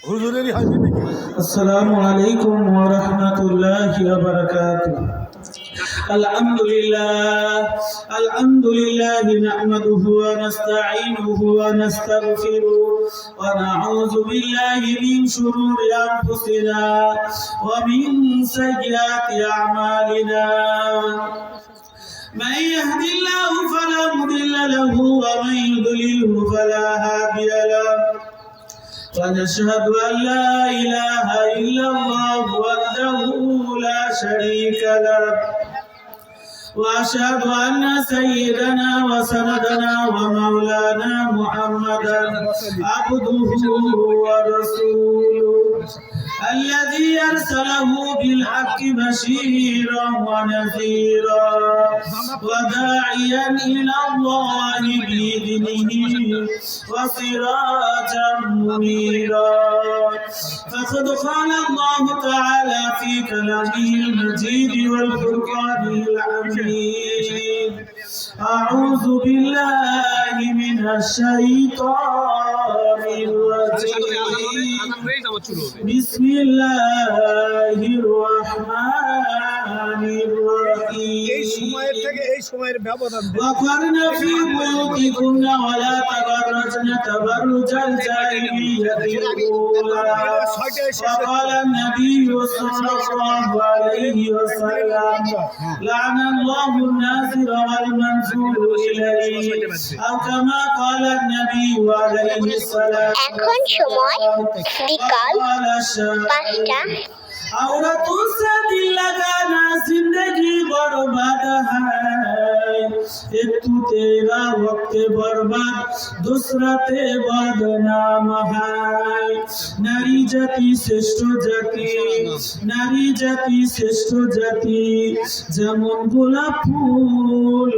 السلام عليكم ورحمة الله وبركاته. الحمد لله نحمده ونستعينه ونستغفره ونعوذ بالله من شرور أنفسنا ومن سيئات أعمالنا. من يهد الله فلا مضل له ومن يضلله فلا هادي له. ونشهد أن لا إله إلا الله وحده لا شريك له وأشهد أن سيدنا وسندنا ومولانا محمدا عبده ورسوله الذي أرسله بالحق بشيرا ونذيرا وداعيا إلى الله بإذنه وسراجا منيرا. فقد قال الله تعالى في كلامه المجيد والفرقان الحميد: أعوذ بالله من الشيطان الرجيم. بسم الله الرحمن الرحيم. وقرن في بيوتكن ولا تبرجن تبرج الجاهلية الأولى. وقال النبي صلى الله عليه وسلم: لعن الله الناظر والمنظور إليه أو كما قال النبي عليه الصلاة والسلام. औरत से दिल लगाना जिंदगी बर्बाद है, एक तू तेरा वक्त बर्बाद दूसरा ते बदनाम है। नारी जाति श्रेष्ठ जाति, नारी जाति श्रेष्ठ জাতি যেমন গোলাপ ফুল,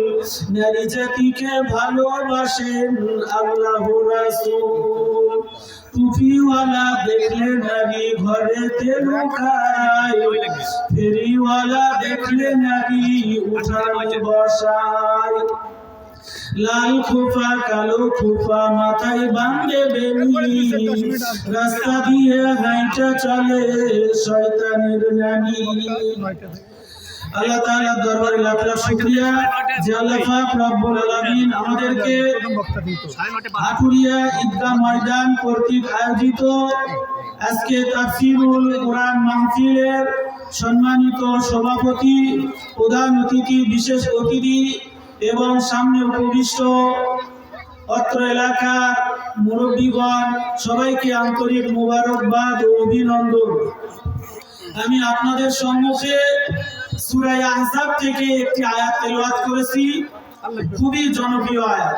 নারী জাতিকে ভালোবাসেন আল্লাহর রাসূল। টুপিওয়ালা দেখলে নারী ঘরেতে লুকায়, ফেরিওয়ালা দেখলে নারী উঠানে বসায়। লাল খোপা কালো খোপা মাথায় বাঁধে বেনি, রাস্তা দিয়ে হাইটা চলে শয়তানের রানী। আল্লাহ তাআলার দরবারে লাখ লাখ শুকরিয়া যে আল্লাহ পাক রব্বুল আলামিন আমাদেরকে আটুরিয়া ঈদগাহ ময়দান কর্তৃক আয়োজিত আজকে তাফসীরুল কোরআন মাহফিলের সম্মানিত সভাপতি, প্রধান অতিথি, বিশেষ অতিথি এবং সামনে উপবিষ্ট অত্র এলাকার মুরব্বীগণ, সবাইকে আন্তরিক মোবারকবাদ ও অভিনন্দন। আমি আপনাদের সম্মুখে সূরা আহজাব থেকে একটি আয়াত তেলাওয়াত করেছি, খুবই জনপ্রিয় আয়াত।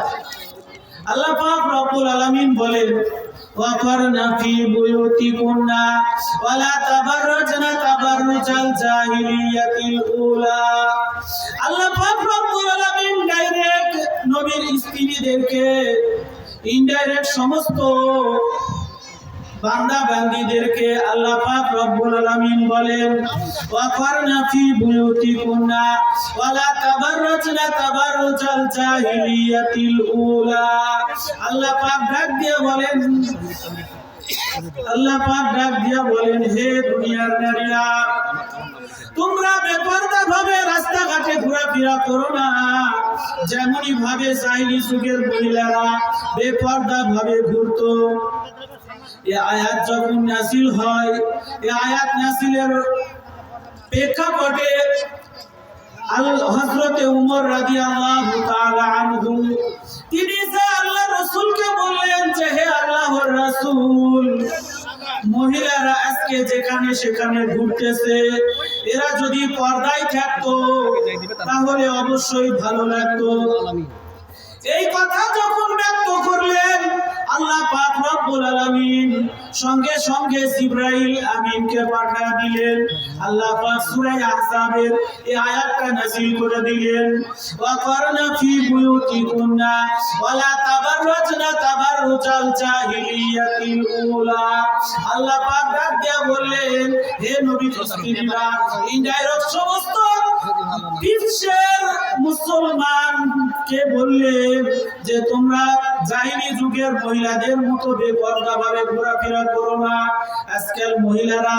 আল্লাহ পাক রব্বুল আলামিন বলেন: ওয়াকারনা ফি বুয়ুতিকুন্না ওয়ালা তাবাররাজনা তাবাররুজাল জাহিলিয়াতিল উলা। আল্লাহ পাক রব্বুল আলামিন ডাইরেক্ট নবীর স্ত্রীদেরকে, ইনডাইরেক্ট সমস্ত বান্দা বান্দীদেরকে আল্লাহ পাক রব্বুল আলামিন বলেন ওয়াকারনা ফি বুয়ুতিকুন্না ওয়ালা তাবাররাজনা তাবাররুজাল জাহিলিয়াতিল উলা। আল্লাহ পাক ডাক দিয়ে বলেন, আল্লাহ পাক ডাক দিয়ে বলেন, হে দুনিয়ার নারীরা, তোমরা বেপরদা ভাবে রাস্তাঘাটে ঘোরাফেরা করো না, যেমনই ভাবে জাহিলি যুগের মহিলারা বেপরদা ভাবে ঘুরতো। এই আয়াত যখন নাযিল হয়, এই আয়াত নাযিলের প্রেক্ষাপটে হযরতে উমর রাদিয়াল্লাহু তাআলা আনহু তিনি যে আল্লাহর রাসূলকে বললেন যে, হে আল্লাহর রাসূল, মহিলারা আজকে যেখানে সেখানে ঘুরতেছে, এরা যদি পর্দায় থাকতো তাহলে অবশ্যই ভালো লাগতো। এই কথা যখন ব্যক্ত করলেন, আল্লাহ পাক রব্বুল আলামিন সঙ্গে সঙ্গে জিবরাইল আমিনকে পাঠিয়ে দিলেন। আল্লাহ পাক সূরা আহজাবের এই আয়াতটা নাযিল করে দিলেন, ওয়াকারনা ফি বুয়ুতিকুন্না ওয়ালা তাবাররাজনা তাবাররুজাল জাহিলিয়াতিল উলা। আল্লাহ পাক ডাক দিয়ে বললেন, হে নবী স্ত্রীরা, ইনডাইরেক্ট সমস্ত বিশ্বের মুসলমানকে বললেন যে তোমরা জাহিলি যুগের মহিলাদের মতো বেপরদা ভাবে ঘোরাফেরা করো না। আজকাল মহিলারা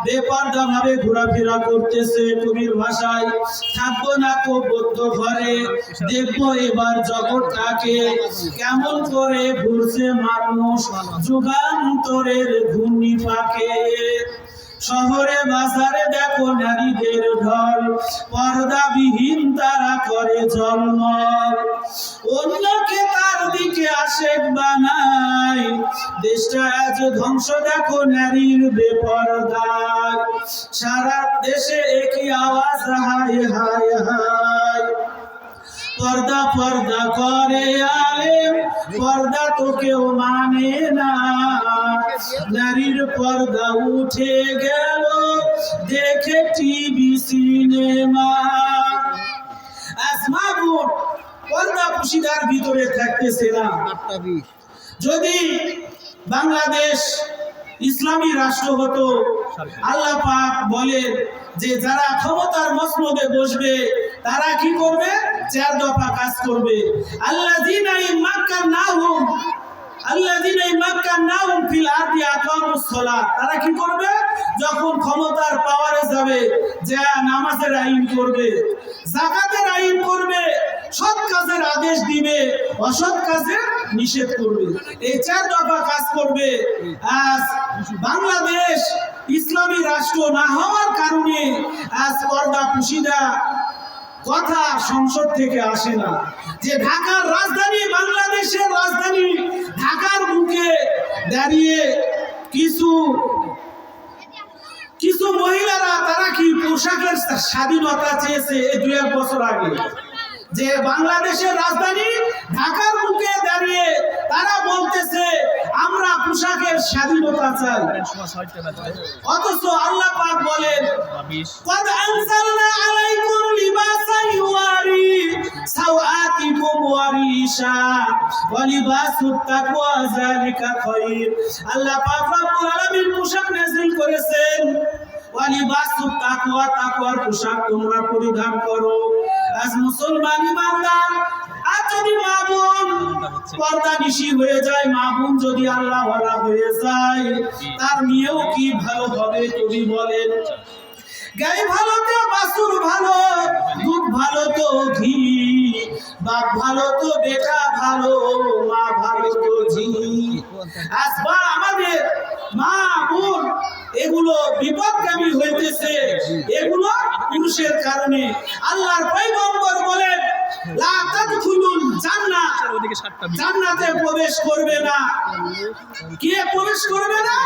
বেপরদা ভাবে ঘোরাফেরা করতেছে। কবির ভাষায়, থাকবো না তো বদ্ধ ঘরে, দেখবো এবার জগৎটাকে কেমন করে ঘুরছে মানুষ যুগান্তরের ঘূর্ণি পাকে। শহরে বাজারে দেখো নারীদের ঢল, পর্দাবিহীন তারা করে ঝলমল। অন্যকে তার দিকে আশেক বানায়, দেশটা আজ ধ্বংস দেখো নারীর বেপরদায়। সারা দেশে একই আওয়াজ, হায় হায় হায়। পর্দা পর্দা করে আলেম, পর্দা তো কেউ মানে না। নারীর পর্দা উঠে গেল দেখে টিভি সিনেমা। আসমা বোন পর্দা পুশিদার ভিতরে থাকতেছে না। যদি বাংলাদেশ ইসলামী রাষ্ট্র হতো, আল্লাহ পাক বলেন যে যারা ক্ষমতার মসনদে বসবে তারা কি করবে? 4 দফা কাজ করবে। আল্লাযীনা মাক্কানাহুম ফিল আরদি আকামুস সালাত। তারা কি করবে? যখন ক্ষমতার পাওয়ারে যাবে, যে নামাজের আইন করবে, যাকাতের আইন করবে, সৎ কাজের আদেশ দিবে, অসৎ কাজের নিষেধ করবে। এই 4 দফা কাজ করবে। আজ বাংলাদেশ ইসলামী রাষ্ট্র না হওয়ার কারণে আজ পর্দা পুশিদা কথা সংসদ থেকে আসে না। যে ঢাকার রাজধানী, বাংলাদেশের রাজধানী ঢাকার মুখে দাঁড়িয়ে কিছু মহিলারা তারা কি পোশাকের স্বাধীনতা চেয়েছে এই 2-1 বছর আগে। যে বাংলাদেশের রাজধানী ঢাকার মুখে দাঁড়িয়ে তারা বলতেছে আমরা পোশাকের স্বাধীনতা চাই। অথচ আল্লাহ পাক বলেন, قد أنزلنا عليكم لباسا يواري سوآتكم وريشا ولباس التقوى ذلك خير। আল্লাহ পাক রব্বুল আলামিন পোশাক নাযিল করেছেন। ওয়ালিবাসুত তাকওয়া, তাকওয়ার পোশাক তোমরা পরিধান করো। আজ মুসলমান ইমানদার, আজ যদি মা বোন পর্দানিশী হয়ে যায়, মা বোন যদি আল্লাহওয়ালা হয়ে যায়, তার মেয়েও কি ভালো হবে? কবি বলেন, গাই ভালো তো বাসুর ভালো, দুধ ভালো তো ঘি, বাপ ভালো তো বেটা ভালো, মা ভালো তো ঝি। আসবা আমাদের মা বোন এগুলো বিপদগামী হইতেছে, এগুলো পুরুষের কারণে। আল্লাহর পয়গম্বর বলেন, লা তাদখুলুল জান্নাহ, জান্নাতে প্রবেশ করবে না। কে প্রবেশ করবে না?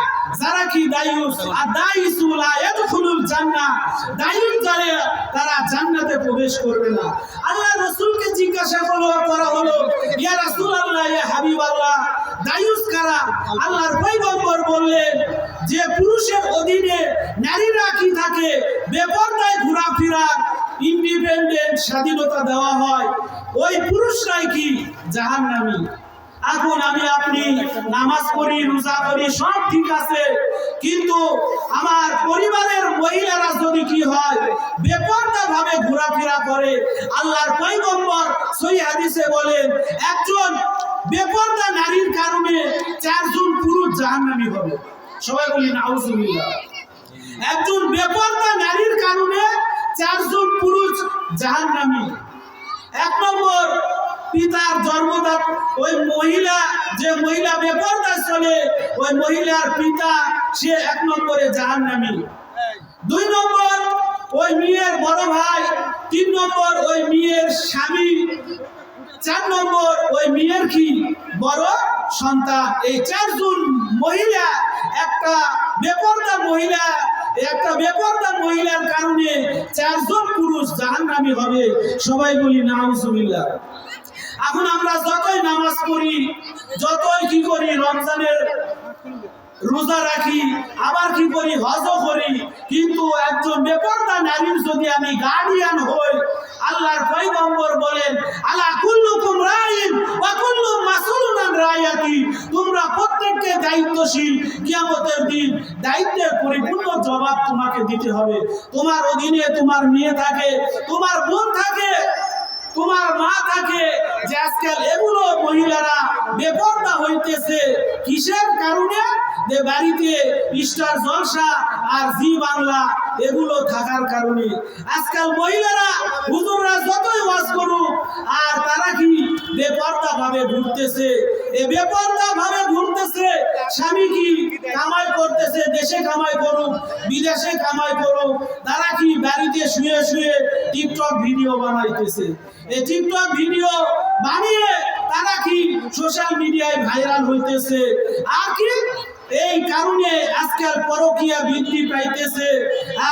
যারা কি দায়ুস। আর দায়ুসু লা ইয়াদখুলুল জান্নাহ, দায়ুস যারা তারা জান্নাতে প্রবেশ করবে না। আল্লাহ রাসূলকে জিজ্ঞাসা করা হলো, ইয়া রাসূলুল্লাহ, ইয়া হাবিবাল্লাহ, দায়ুস কারা? আল্লাহর পয়গম্বর বললেন যে পুরুষের অধীনে নারীরা কি থাকে, বেপরদায় ঘোরাফেরা, ইন্ডিপেন্ডেন্ট স্বাধীনতা দেওয়া হয়, ওই পুরুষরাই কি জাহান্নামী। এখন আমি আপনি নামাজ পড়ি, রোজা করি, সব ঠিক আছে, কিন্তু আমার পরিবারের মহিলারা যদি কি হয়, বেপরদা ভাবে ঘোরাফেরা করে, আল্লাহর পয়গম্বর সহিহ হাদিসে বলেন, একজন বেপরদা নারীর কারণে 4 জন পুরুষ জাহান্নামী হবে। সবাই বলি নাউজুবিল্লাহ। একজন বেপরদা নারীর কারণে 4 জন পুরুষ জাহান্নামী। 1 নম্বর, পিতার জন্মদাতা, ওই মহিলা, যে মহিলা বেপরদা চলে, ওই মহিলার পিতা, সে 1 নম্বরে জাহান্নামী। 2 নম্বর, ওই মেয়ের বড় ভাই। 3 নম্বর, ওই মেয়ের স্বামী। 4 নম্বর, ওই মেয়ের কি বড় সন্তান। এই 4 জন মহিলা, একটা বেপরদা মহিলার কারণে 4 জন পুরুষ জাহান্নামী হবে। সবাই বলি নাউজুবিল্লাহ। এখন আমরা যতই নামাজ পড়ি, যতই কি করি, রমজানের রোজা রাখি, আবার কি করি, হজও করি, কিন্তু একজন বেপরদা নারীর যদি আমি গার্ডিয়ান হই, আল্লাহর পয়গম্বর বলেন আলা কুল্লুকুম রাইন ওয়া কুল্লুম মাসউলুন আন রায়াতি, তোমরা প্রত্যেককে দায়িত্বশীল, কিয়ামতের দিন দায়িত্বের পরিপূর্ণ জবাব তোমাকে দিতে হবে। তোমার অধীনে তোমার মেয়ে থাকে, তোমার বোন থাকে, তোমার মা থাকে, যে আজকাল এগুলো মহিলারা বেপরদা হইতেছে কিসের কারণে? যে বাড়িতে স্টার জলসা আর জি বাংলা এগুলো থাকার কারণে আজকাল মহিলারা হুজুররা যতই ওয়াজ করুক আর তারা কি বেপরদা ভাবে ঘুরতেছে। এই বেপরদা ভাবে ঘুরতেছে, স্বামী কি কামাই করতেছে, দেশে কামাই করুক বিদেশে কামাই করুক, তারা কি বাড়িতে শুয়ে শুয়ে টিকটক ভিডিও বানাইতেছে। এই টিকটক ভিডিও বানিয়ে তারা কি সোশ্যাল মিডিয়ায় ভাইরাল হইতেছে। আর কি এই কারণে আজকাল পরকীয়া বৃদ্ধি পাইতেছে,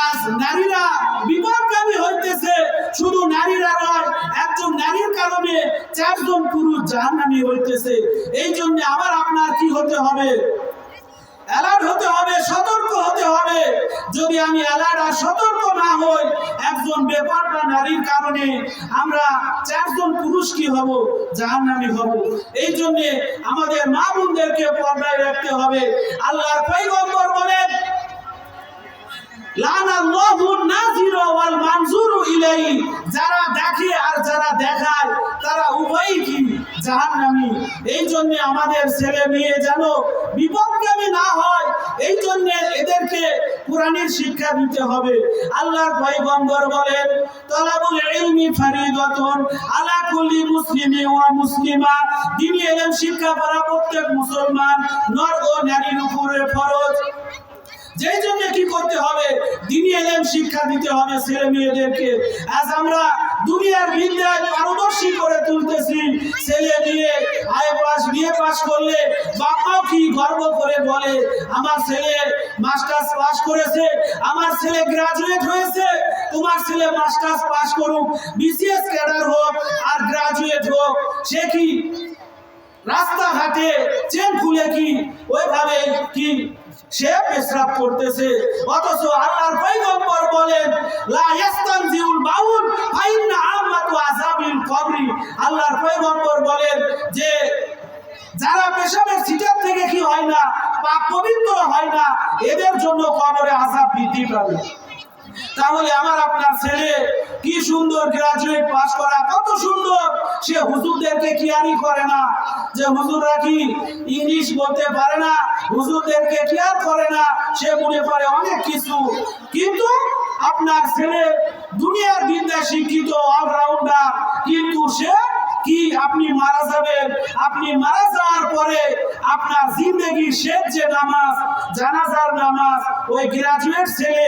আজ নারীরা বিপদগামী হইতেছে। শুধু নারীরা নয়, একজন নারীর কারণে 4 জন পুরুষ জাহান্নামী হইতেছে। এই জন্য আবার আপনার কি হতে হবে? অ্যালার্ট হতে হবে, সতর্ক হতে হবে। যদি আমি অ্যালার্ট আর সতর্ক না হই, একজন বেপরদা নারীর কারণে আমরা 4 জন পুরুষ কি হব? জাহান্নামী হব। এই জন্য আমাদের মা বোনদেরকে পর্দায় রাখতে হবে। আল্লাহর পয়গম্বর বলেন লানাল্লাহু নাযিরা ওয়াল মানজুরু ইলাইহি, যারা দেখে আর যারা দেখায় তারা উভয়ই কি? জাহান্নামী। এই জন্য আমাদের ছেলে মেয়ে যেন বিপদগামী না হয়, এই জন্য এদেরকে কোরআনের শিক্ষা দিতে হবে। আল্লাহর পয়গম্বর বলেন তালাবুল ইলমি ফারিদাতুন আলা কুল্লি মুসলিমিন ওয়া মুসলিমা, দ্বীনি ইলম শিক্ষা করা প্রত্যেক মুসলমান নর ও নারীর উপরে ফরজ। যেই জন্য কি করতে হবে? দ্বীনি ইলম শিক্ষা দিতে হবে ছেলে মেয়েদেরকে। আজ আমরা দুনিয়ার বিদ্যায় পারদর্শী করে তুলতেছি, ছেলে মেয়ে আই পাস বিএ পাস করলে বাবাও কি গর্ব করে বলে আমার ছেলে মাস্টার্স পাস করেছে, আমার ছেলে গ্রাজুয়েট হয়েছে। তোমার ছেলে মাস্টার্স পাস করুক, বিসিএস ক্যাডার হোক আর গ্রাজুয়েট হোক, সে কি রাস্তাঘাটে চেন খুলে কি ওইভাবে কি সে পেশরাব করতেছে? অথচ আল্লাহর পয়গম্বর বলেন লা ইস্তানজিউল বাউল ফাইন্না আমাতু আযাবিল কবরি। আল্লাহর পয়গম্বর বলেন যে যারা পেশাবের সিটার থেকে কি হয় না, পাক পবিত্র হয় না, এদের জন্য কবরে আযাব বৃদ্ধি পাবে। তাহলে আমার আপনার ছেলে কি সুন্দর গ্রাজুয়েট পাস করা, কত সুন্দর, সে হুজুরদেরকে কেয়ারই করে না, যে হুজুররা কি ইংলিশ বলতে পারে না, হুজুরদেরকে কেয়ার করে না, সে মনে করে অনেক কিছু। কিন্তু আপনার ছেলে দুনিয়ার বিদ্যা শিক্ষিত অলরাউন্ডার, কিন্তু সে কি আপনি মারা যাবেন, আপনি মারা যাওয়ার পরে আপনার জিন্দেগির শেষ যে নামাজ, জানাজার নামাজ, ওই গ্রাজুয়েট ছেলে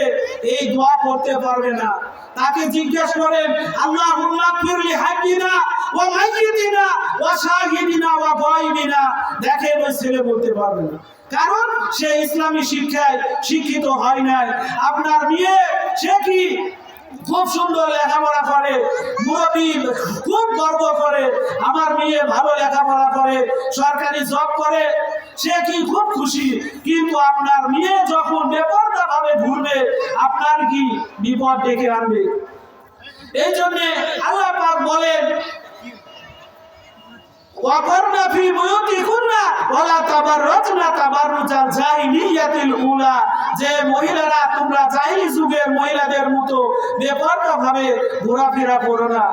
এই দোয়া করতে পারবে না। তাকে জিজ্ঞেস করেন আল্লাহুম্মা ফিরলি হাইয়িনা ওয়া মাইয়িতিনা ওয়া শাহিদিনা ওয়া গায়বিনা, দেখেন ওই ছেলে বলতে পারবে না, কারণ সে ইসলামী শিক্ষায় শিক্ষিত হয় নাই। আপনার মেয়ে সে কি খুব সুন্দর লেখাপড়া করে, মুরব্বী খুব গর্ব করে আমার মেয়ে ভালো লেখাপড়া করে, সরকারি জব করে, সে কি খুব খুশি। কিন্তু আপনার মেয়ে যখন বেপরদা ভাবে ঘুরবে, আপনার কি বিপদ ডেকে আনবে। এই জন্য আল্লাহ পাক বলেন ওয়াকারনা ফি বুয়ুতিকুন্না ওয়ালা তাবাররাজনা তাবাররুজাল জাহিলিয়াতিল উলা, যে মহিলারা তোমরা জাহিলি যুগের মহিলাদের মতো বেপরদা ভাবে ঘোরাফেরা করো না।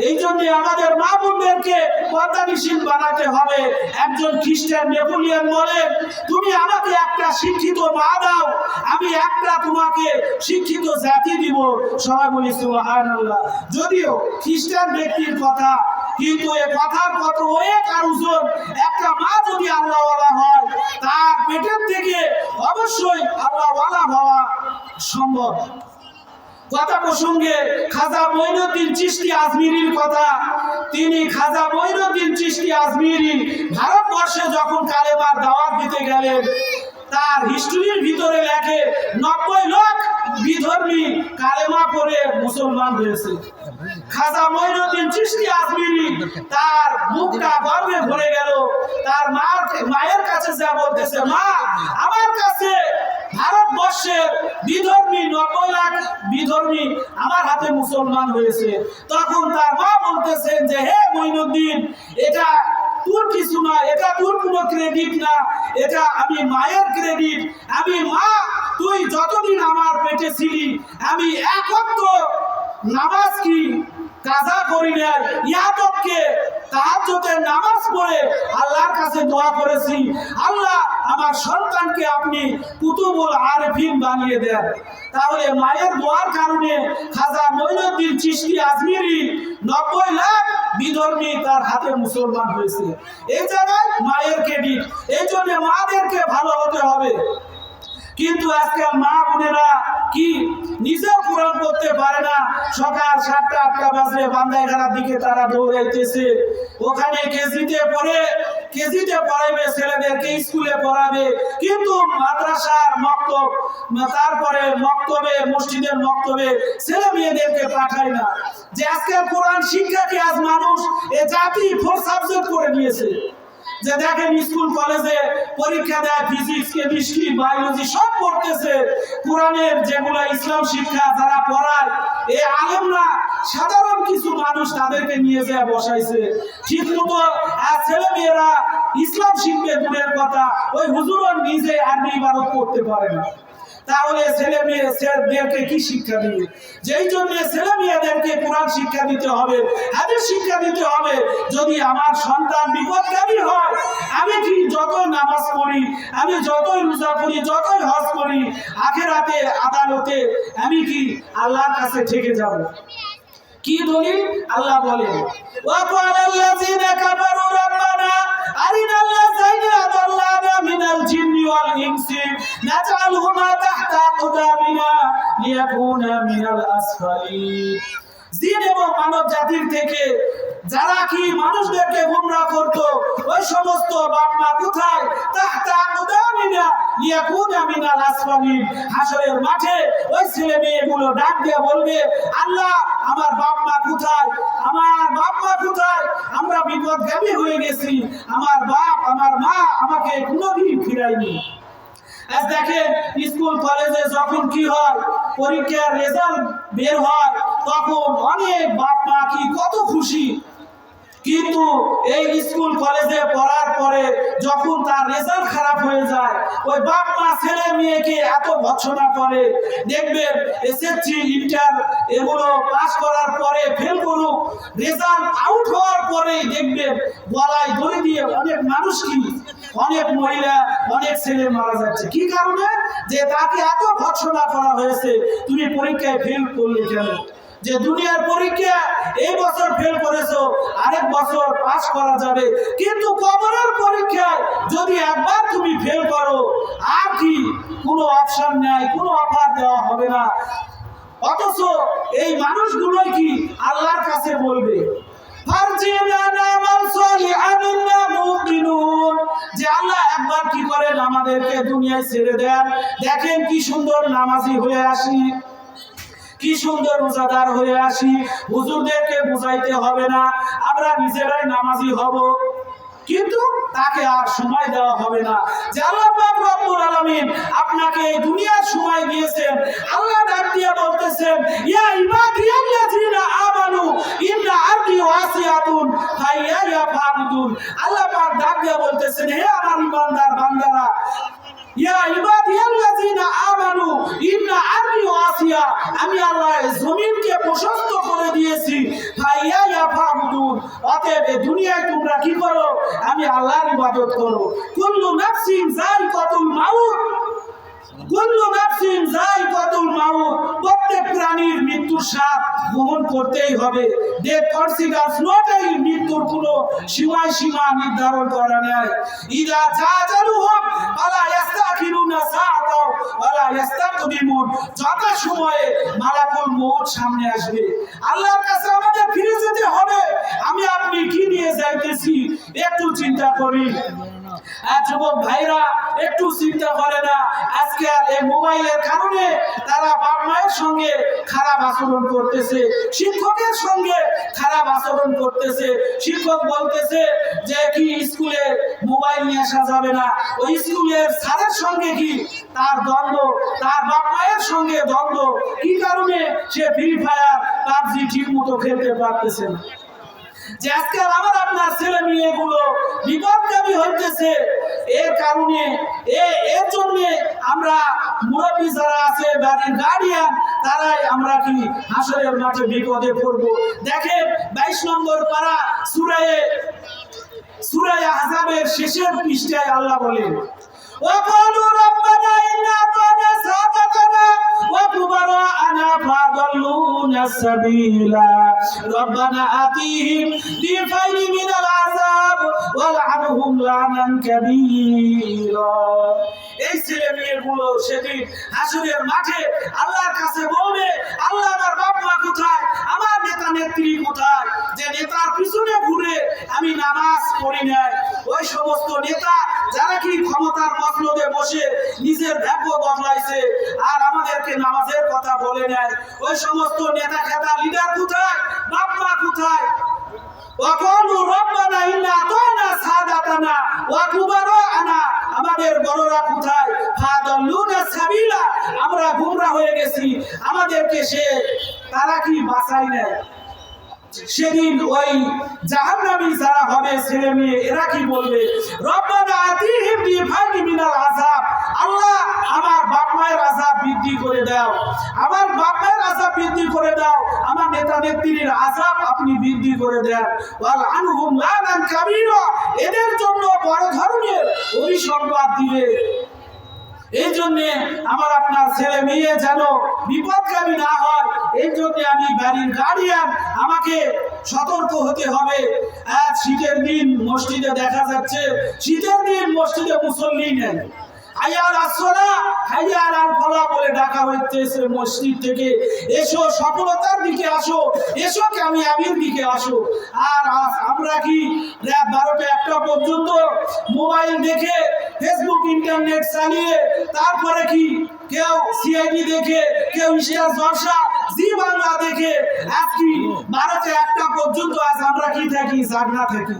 এই জন্য আমাদের মা বোনদেরকে পর্দানিশীল বানাতে হবে। একজন খ্রিস্টান নেপোলিয়ন বলেন তুমি আমাকে একটা শিক্ষিত মা দাও, আমি একটা তোমাকে শিক্ষিত জাতি দিব। সবাই বলি সুবহানাল্লাহ। যদিও খ্রিস্টান ব্যক্তির কথা, কিন্তু এ কথার কত এক আর ওজন। একটা মা যদি আল্লাহওয়ালা হয়, তার পেটের থেকে অবশ্যই আল্লাহওয়ালা হওয়া সম্ভব। কথা প্রসঙ্গে খাজা মঈনুদ্দিন চিশতি আজমিরির কথা, তিনি খাজা মঈনুদ্দিন চিশতি আজমিরি ভারতবর্ষে যখন কালেমার দাওয়াত দিতে গেলেন, তার হিস্ট্রির ভিতরে লেখে 90 লাখ বিধর্মী কালেমা পড়ে মুসলমান হয়েছে। খাজা মঈনুদ্দিন চিশতি আজমিরি তার মুখটা গর্বে ভরে গেল। তার মায়ের কাছে যা বলতেছে, মা আমার কাছে ভারতবর্ষের বিধর্মী 90 লাখ বিধর্মী আমার হাতে মুসলমান হয়েছে। তখন তার মা বলতেছেন যে হে মঈনুদ্দিন, এটা তোর কিছু না, এটা তোর কোনো ক্রেডিট না, এটা আমি মায়ের ক্রেডিট। আমি মা, তুই যতদিন আমার পেটে ছিলি আমি এক ওয়াক্ত নামাজ কি কাজা করি না, ইয়াতকে তাহাজ্জুদের নামাজ পড়ে আল্লাহর কাছে দোয়া করেছি, আল্লাহ আমার সন্তানকে আপনি কুতুবুল আরিফিন বানিয়ে দেন। তাহলে মায়ের দোয়ার কারণে খাজা মঈনুদ্দিন চিশতি আজমিরি 90 লাখ বিধর্মী তার হাতে মুসলমান হয়েছে। এই জায়গায় মায়ের ক্রেডিট। এই জন্য মাদেরকে ভালো হতে হবে। কিন্তু আজকাল মা বোনেরা কি নিজেও কোরআন পড়তে পারে না, সকাল 7টা 8টা বাজে বান্দাইঘাটার দিকে তারা দৌড়াইতেছে। ওখানে কেজিতে পড়াইবে ছেলেদেরকে, স্কুলে পড়াবে, কিন্তু মাদ্রাসার মক্তব, তারপরে মক্তবে মসজিদের মক্তবে ছেলে মেয়েদেরকে পাঠায় না। যে আজকাল কোরআন শিক্ষাকে আজ মানুষ এ জাতি 4 সাবজেক্ট করে নিয়েছে। যে দেখেন স্কুল কলেজে পরীক্ষা দেয়, ফিজিক্স কেমিস্ট্রি বায়োলজি সব পড়তেছে। কোরআনের যেগুলো ইসলাম শিক্ষা যারা পড়ায় এই আলেমরা সাধারণ কিছু মানুষ তাদেরকে নিয়ে যায় বসাইছে। ঠিক মতো ছেলে মেয়েরা ইসলাম শিখবে দূরের কথা, ওই হুজুরও নিজে আরবি ইবাদত করতে পারে না। তাহলে ছেলে মেয়েদেরকে কি শিক্ষা দিবে? যেই জন্য ছেলে মেয়েদেরকে কোরআন শিক্ষা দিতে হবে, হাদিস শিক্ষা দিতে হবে। যদি আমার সন্তান বিপদগামী হয়, আমি কি যতই নামাজ পড়ি, আমি যতই রোজা করি, যতই হজ করি, আখিরাতে আদালতে আমি কি আল্লাহর কাছে ঠেকে যাব? কি দলিল? আল্লাহ বলেন, ওয়া ক্বালাল্লাযীনা কাফারু রাব্বানা আরিনাল্লাযীনা আদাল্লানা মিনাল জিন্নি ওয়াল ইনসি নাজআলহুমা তাহতা আকদামিনা লিয়াকুনা মিনাল আসফালিন। জিন এবং মানব জাতির থেকে যারা কি মানুষদেরকে গুমরাহ করত, ওই সমস্ত বাপ মা কোথায়? তাহতা আকদামিনা লিয়াকুনা মিনাল আসফালিন। হাসরের মাঠে ওই ছেলে মেয়েগুলো ডাক দিয়ে বলবে, আল্লাহ আমার বাপ মা কোথায়? আমার বাপ মা কোথায়? আমরা বিপদগামী হয়ে গেছি, আমার বাপ আমার মা আমাকে কোনোদিন ফিরায়নি। আজ দেখেন স্কুল কলেজে যখন কি হয়, পরীক্ষার রেজাল্ট বের হয়, তখন অনেক বাপ মা কি কত খুশি। কিন্তু এই স্কুল কলেজে পড়ার পরে যখন তার রেজাল্ট খারাপ হয়ে যায়, ওই বাপ মা ছেলে মেয়েকে এত ভৎসনা করে। দেখবেন এসএসসি ইন্টার এগুলো পাস করার পরে ফেল করুক, রেজাল্ট আউট হওয়ার পরেই দেখবেন গলায় দড়ি দিয়ে অনেক মানুষ কি অনেক মহিলা অনেক ছেলে মারা যাচ্ছে। কি কারণে? যে তাকে এত ভৎসনা করা হয়েছে, তুমি পরীক্ষায় ফেল করলে কেন? যে দুনিয়ার পরীক্ষা এই বছর ফেল করেছো, আরেক বছর পাস করা যাবে, কিন্তু কবরের পরীক্ষায় যদি একবার তুমি ফেল করো, আর কি কোনো অপশন নাই, কোনো অফার দেওয়া হবে না। অথচ এই মানুষগুলোই কি আল্লাহর কাছে বলবে, যে আল্লাহ একবার কি করেন আমাদেরকে দুনিয়ায় ছেড়ে দেন, দেখেন কি সুন্দর নামাজি হয়ে আসি, কি সুন্দর রোজাদার হয়ে আসি, হুজুরদেরকে বুঝাইতে হবে না, আমরা নিজেরাই নামাজি হব। কিন্তু তাকে আর সময় দেওয়া হবে না। যে আল্লাহ পাক রব্বুল আলামিন আপনাকে এই দুনিয়ার সময় দিয়েছেন, আল্লাহ ডাক দিয়ে বলতেছেন, ইয়া ইবাদিয়াল্লাযিনা আমানু ইন্না আরদি ওয়াসিআতুন ফাইয়া ফাবুদুন। আল্লাহ পাক ডাক দিয়ে বলতেছেন, হে আমার ইমানদার বান্দারা, ইয়া ইবাদিয়াল্লাযিনা আমানু ইন্না আরদি ওয়াসিয়া, আমি আল্লাহ জমিনকে প্রশস্ত করে দিয়েছি, ফাইয়া ফাবুদুন, অতএব এই দুনিয়ায় তোমরা কি করো? আমি আল্লাহর ইবাদত করো। কুল্লু নাফসিন যায়িকাতুল মাউত, কুল্লু নাফসিন যায়িকাতুল মাউত, প্রত্যেক প্রাণীর মৃত্যুর স্বাদ গ্রহণ করতেই হবে। ডেথ কনসিডারস নট এই মৃত্যুর কোনো সীমা নির্ধারণ করা নাই। ইদা জাজালুহুম ফালা ইস্তাখিরুনা সাআতাও ওয়ালা ইস্তাকদিমুন, যথা সময়ে মালাকুল মউত সামনে আসবে। আল্লাহর কাছে আমাদের ফিরে যেতে হবে। আমি আপনি কি নিয়ে যাইতেছি একটু চিন্তা করি। যুবক ভাইরা একটু চিন্তা করে না, আজকে এই মোবাইলের কারণে তারা বাপ মায়ের সঙ্গে খারাপ আচরণ করতেছে, শিক্ষকের সঙ্গে খারাপ আচরণ করতেছে। শিক্ষক বলতেছে যে কি স্কুলে মোবাইল নিয়ে আসা যাবে না, ওই স্কুলের স্যারের সঙ্গে কি তার দ্বন্দ্ব, তার বাপ মায়ের সঙ্গে দ্বন্দ্ব। কি কারণে সে ফ্রি ফায়ার পাবজি ঠিক মতো খেলতে পারতেছে না। যে আজকে আমার আপনার ছেলে মেয়েগুলো বিপদগামী হইতেছে, এর কারণে এর জন্য আমরা মুরব্বী যারা আছে, বাড়ির গার্ডিয়ান, তারাই আমরা কি হাসরের মাঠে বিপদে পড়ব। দেখেন 22 নম্বর পারা সূরা আহজাবের শেষের পৃষ্ঠায় আল্লাহ বলেন, وقالوا ربنا إنا أطعنا سادتنا وكبراءنا فأضلونا السبيل ربنا آتهم ضعفين من العذاب والعنهم لعنا كبيرا। এই ছেলে মেয়েগুলো সেদিন হাসরের মাঠে আল্লাহর কাছে বলবে, আল্লাহ আমার বাপ মা কোথায়, আমার নেতা নেত্রী কোথায়, যে নেতার পিছনে ঘুরে আমি নামাজ পড়ি নাই। ওই সমস্ত নেতা যারা কি ক্ষমতার মসনদে বসে নিজের ভাগ্য বদলাইছে আর আমাদেরকে নামাজের কথা বলে নাই, ওই সমস্ত নেতা খেতা লিডার কোথায়, বাপ মা কোথায়? وقالوا ربنا إنا أطعنا سادتنا وكبراءنا, আমাদের বড়রা কোথায়? ফাদাল্লুনা সাবিলা, আমরা গুমরা হয়ে গেছি, আমাদেরকে তারা কি বাঁচাই নাই। সেদিন ওই জাহান্নামী যারা হবে ছেলে মেয়ে, এরা কি বলবে? রব্বানা আতিহিম বিফাইনি মিনাল আযাব, আল্লাহ আমার বাপ মায়ের আযাব বৃদ্ধি করে দাও, আমার বাপ মায়ের আযাব বৃদ্ধি করে দাও, আমার নেতা নেত্রীর আযাব আপনি বৃদ্ধি করে দেন। ওয়াল আনহুম লানান কাবীরা, এদের জন্য বড় ধরনের অভিসম্পাদ দিবে। এই জন্য আমার আপনার ছেলে মেয়ে যেন বিপদগামী না হয়, এই জন্য আমি বাড়ির গার্ডিয়ান, আমাকে সতর্ক হতে হবে। আজ শীতের দিন মসজিদে দেখা যাচ্ছে, শীতের দিন মসজিদে মুসল্লি নেই, হাইয়াল আসসালা হাইয়াল আল ফালাহ বলে ডাকা হইতেছে মসজিদ থেকে, এসো সফলতার দিকে আসো, এসো কামিয়াবির দিকে আসো। আর আমরা কি রাত 12টা 1টা পর্যন্ত মোবাইল দেখে, ফেসবুক ইন্টারনেট চালিয়ে, তারপরে কি কেউ সিআইডি দেখে, কেউ স্টার জলসা, জি বাংলা দেখে, আজ কি 12টা 1টা পর্যন্ত আজ আমরা কি থাকি? জাগনা থাকি।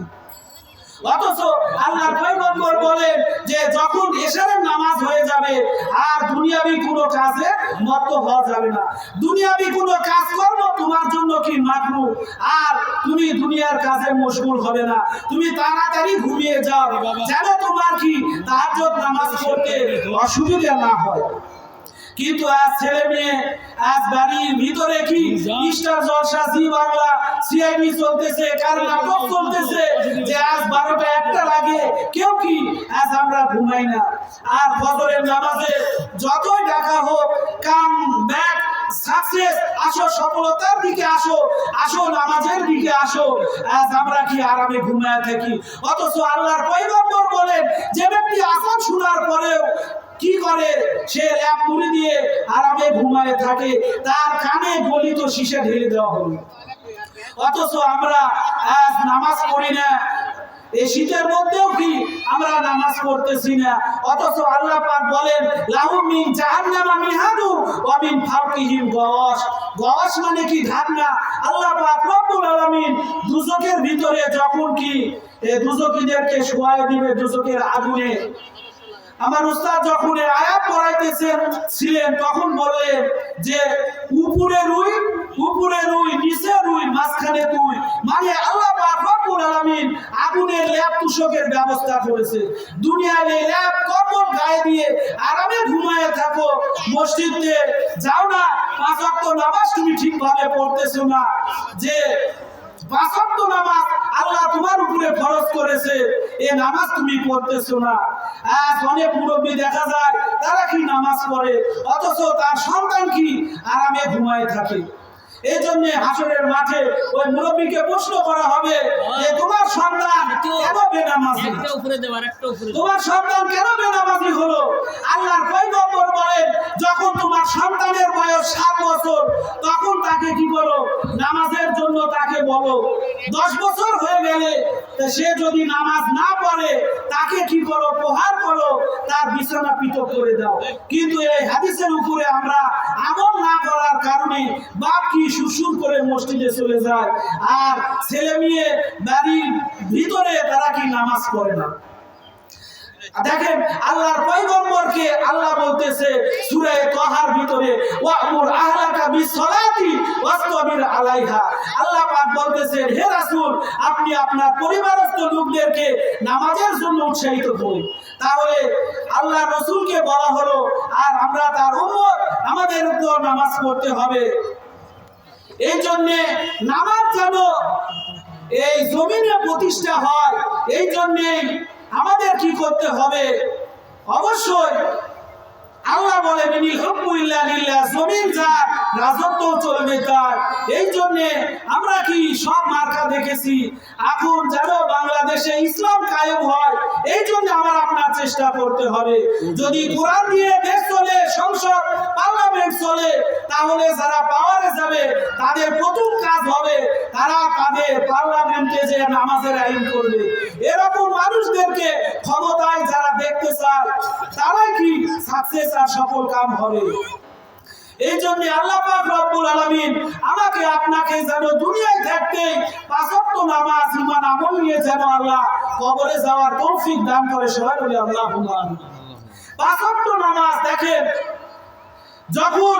অথচ আল্লাহর পয়গম্বর বলেন যে যখন এশারের নামাজ হয়ে যাবে আর দুনিয়াবি কোনো কাজে মত্ত হওয়া যাবে না, দুনিয়াবি কোনো কাজকর্ম তোমার জন্য কি মাকরুহ, আর তুমি দুনিয়ার কাজে মশগুল হবে না, তুমি তাড়াতাড়ি ঘুমিয়ে যাও যেন তোমার কি তাহাজ্জুদ নামাজ পড়তে অসুবিধা না হয়। কিন্তু আজ ছেলে মেয়ে, আজ বাড়ির ভিতরে কি স্টার জলসা, জি বাংলা, সিআইডি চলতেছে, কার নাটক চলতেছে, যে আজ 12টা 1টা লাগে, কেউ কি আজ আমরা ঘুমাই না। আর ফজরের নামাজে যতই ডাকা হোক, কাম ব্যাক সাকসেস, আসো সফলতার দিকে আসো, আসো নামাজের দিকে আসো, আজ আমরা কি আরামে ঘুমায় থাকি। অথচ আল্লাহর পয়গম্বর বলেন যে ব্যক্তি আযান শোনার পরেও কি করে, সে ল্যাপ মুড়ি দিয়ে আরামে ঘুমায় থাকে, তার কানে গলিত সীসা ঢেলে দেওয়া হবে। অথচ আমরা আজ নামাজ পড়ি না, এই শীতের মধ্যেও কি আমরা নামাজ পড়তেছি না। অথচ আল্লাহ পাক বলেন লাহুম মিন জাহান্নামা মিহাদু ওয়া মিন ফাওকিহিম গওয়াশ, গওয়াশ মানে কি ঢাকনা। আল্লাহ পাক রব্বুল আলামিন দুজকের ভিতরে যখন কি দুজকীদেরকে শোয়ায় দিবে দুজকের আগুনে। আমার উস্তাদ যখন আয়াত পড়াইতেছিলেন তখন বললেন যে উপরে রুই, নিচে রুই, মাঝখানে তুই, মানে আল্লাহ পাক রব্বুল আলামিন আগুনের ল্যাপ তুষকের ব্যবস্থা করেছে। দুনিয়ার এই ল্যাপ কম্বল গায়ে দিয়ে আরামে ঘুমায়ে থাকো, মসজিদে যাও না, 5 ওয়াক্ত নামাজ তুমি ঠিকভাবে পড়তেছো না, যে 5 ওয়াক্ত নামাজ আল্লাহ তোমার উপরে ফরজ করেছে, এই নামাজ তুমি পড়তেছো না। আজ অনেক মুরব্বী দেখা যায় তারা কি নামাজ পড়ে, অথচ তার সন্তান কি আরামে ঘুমায় থাকে। এই জন্য হাসরের মাঠে ওই মুরব্বীকে প্রশ্ন করা হবে যে তোমার সন্তান কেন বেনামাজি, তোমার সন্তান কেন বেনামাজি হলো। আল্লাহর পয়গম্বর বলেন যখন তোমার সন্তানের বয়স 7 বছর তখন তাকে কি করো, নামাজের জন্য তাকে বলো। বলো 10 বছর হয়ে গেলে সে যদি নামাজ না পড়ে তাকে কি করো, প্রহার করো, তার বিছানা পৃথক করে দাও। কিন্তু এই হাদিসের উপরে আমরা আমল না করার কারণে বাপ কি সুসুর করে মসজিদে চলে যায়, আর ছেলে মেয়ে বাড়ির ভিতরে তারা কি নামাজ পড়ে না। দেখেন আল্লাহর পয়গম্বরকে আল্লাহ বলতেছে সূরা তাহার ভিতরে, ওয়ামুর আহলাকা বিসসালাতি ওয়াসতাবির আলাইহা। আল্লাহ পাক বলতেছেন, হে রাসূল, আপনি আপনার পরিবারস্থ লোকদেরকে নামাজের জন্য উৎসাহিত করুন। তাহলে আল্লাহ রাসূলকে বলা হলো, আর আমরা তার উম্মত, আমাদের তো নামাজ পড়তে হবে। এই জন্য নামাজ যেন এই জমিনে প্রতিষ্ঠা হয়, এই জন্যই আমাদের কি করতে হবে? অবশ্যই আল্লাহ বলেন ইনিল হুকমু ইল্লা লিল্লাহ, জমিন যার রাজত্ব চলবে তার। এই জন্য আমরা কি সব মার্কা দেখেছি, এখন যেন বাংলাদেশে ইসলাম কায়েম হয়, এই জন্য আমার আপনার চেষ্টা করতে হবে। যদি কোরআন দিয়ে দেশ চলে, সংসদ পার্লামেন্ট চলে, তাহলে যারা পাওয়ারে যাবে তাদের প্রথম কাজ হবে তারা তাদের পার্লামেন্টে যে নামাজের আইন করবে। এরকম মানুষদেরকে ক্ষমতায় যারা দেখতে চায় তারাই কি সাকসেস আর সফল কাম হবে। এই জন্য আল্লাহ পাক রব্বুল আলামিন আমাকে আপনাকে যেন দুনিয়ায় থাকতে 5 ওয়াক্ত নামাজ ঈমান আমল নিয়ে যেন আল্লাহ কবরে যাওয়ার তৌফিক দান করে। সবাই বলি আল্লাহুম্মা আমিন। 5 ওয়াক্ত নামাজ দেখেন, যখন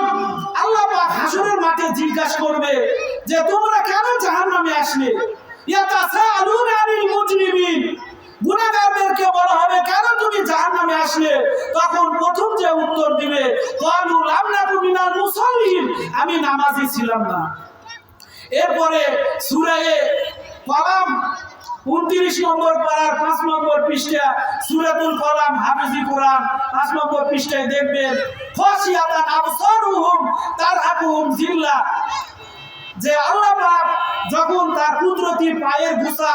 আল্লাহ পাক হাসরের মাঠে জিজ্ঞাসা করবে যে তোমরা কেন জাহান্নামে আসলে, ইয়াতাসাআলুনা আনিল মুজরিমিন, গুনাহগারদেরকে বলা হবে কেন তুমি জাহান্নামে আসলে, তখন প্রথম যে উত্তর দিবে ক্বালু লাম নাকু মিনাল মুসাল্লিন, আমি নামাজি ছিলাম না। এরপরে সূরা কলাম 29 নম্বর পারার 5 নম্বর পৃষ্ঠা, সূরাতুল কলাম হাফিজি কোরআন 5 নম্বর পৃষ্ঠায় দেখবেন, খাশিয়াতান আবসারুহুম তারহাকুহুম জিল্লাহ, যে আল্লাহ পাক যখন তার কুদরতি পায়ের গুছা